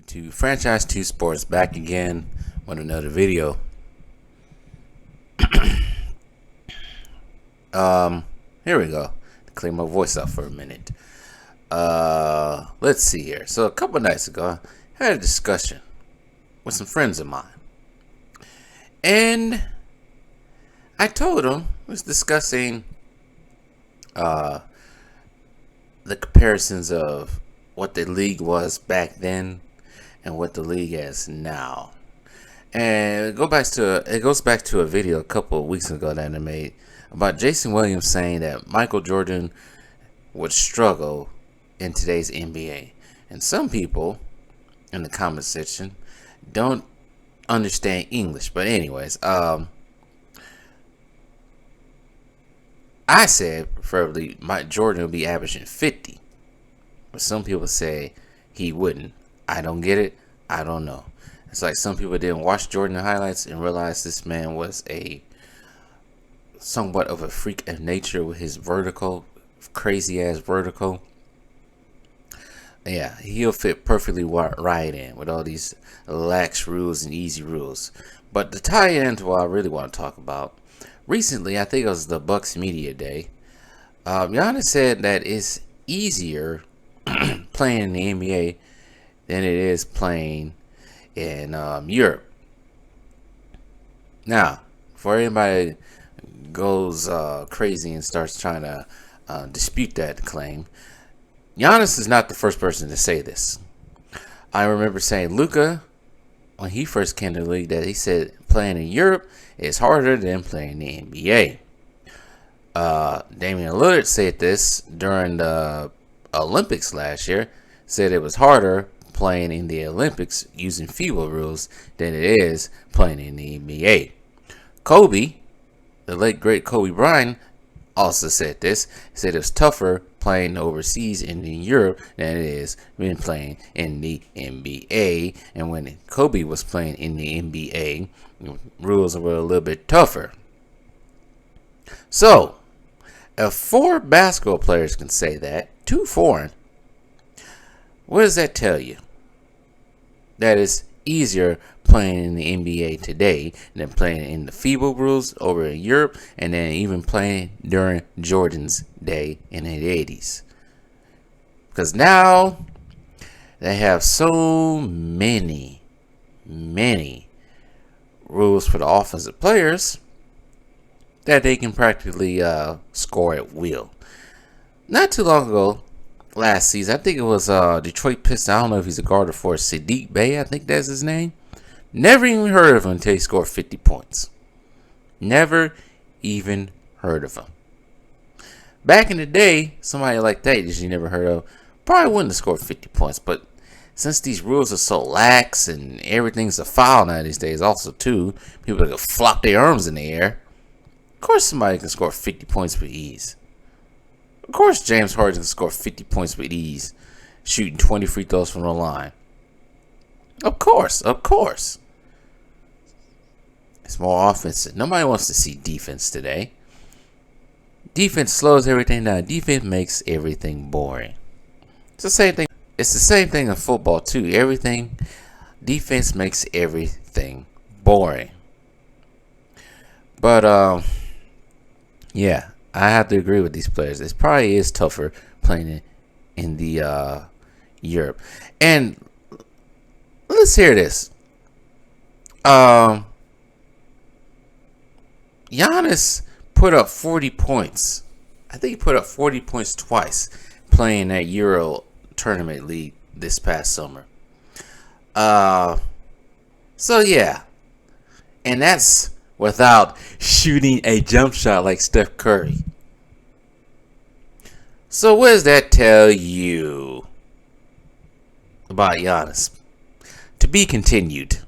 to Franchise 2 Sports, back again with another video. Here we go. Clear my voice out for a minute. Let's see here. So a couple nights ago, I had a discussion with some friends of mine, and I told them I was discussing the comparisons of what the league was back then and what the league is now. And it goes back to a video a couple of weeks ago that I made about Jason Williams saying that Michael Jordan would struggle in today's NBA. And some people in the comment section don't understand English. But anyways, I said preferably Mike Jordan would be averaging 50. But some people say he wouldn't. I don't get it. I don't know. It's like some people didn't watch Jordan highlights and realize this man was somewhat of a freak of nature with his vertical, crazy ass vertical. Yeah, he'll fit perfectly right in with all these lax rules and easy rules. But to tie into what I really want to talk about, recently, I think it was the Bucks Media Day, Giannis said that it's easier playing in the NBA than it is playing in Europe. Now, before anybody goes crazy and starts trying to dispute that claim, Giannis is not the first person to say this. I remember saying Luka, when he first came to the league, that he said playing in Europe is harder than playing in the NBA. Damian Lillard said this during the Olympics last year, said it was harder playing in the Olympics using FIBA rules than it is playing in the NBA. Kobe, the late great Kobe Bryant, also said this. He said it was tougher playing overseas in Europe than it is when playing in the NBA. And when Kobe was playing in the NBA, rules were a little bit tougher. So, if 4 basketball players can say that, 2 foreign, what does that tell you? That it's easier playing in the NBA today than playing in the FIBA rules over in Europe, and then even playing during Jordan's day in the 80s. Because now they have so many rules for the offensive players that they can practically score at will. Not too long ago, last season, I think it was Detroit Pistons. I don't know if he's a guard or for Sadiq Bey. I think that's his name. Never even heard of him until he scored 50 points. Never even heard of him. Back in the day, somebody like that that you never heard of probably wouldn't have scored 50 points. But since these rules are so lax and everything's a foul now these days, also too, people can flop their arms in the air. Of course, somebody can score 50 points with ease. Of course, James Harden can score 50 points with ease, shooting 20 free throws from the line. Of course. It's more offensive. Nobody wants to see defense today. Defense slows everything down. Defense makes everything boring. It's the same thing. It's the same thing in football too. Defense makes everything boring. But yeah, I have to agree with these players. It probably is tougher playing in the Europe. And let's hear this. Giannis put up 40 points. I think he put up 40 points twice playing that Euro tournament league this past summer. So yeah. And that's without shooting a jump shot like Steph Curry. So what does that tell you about Giannis? To be continued.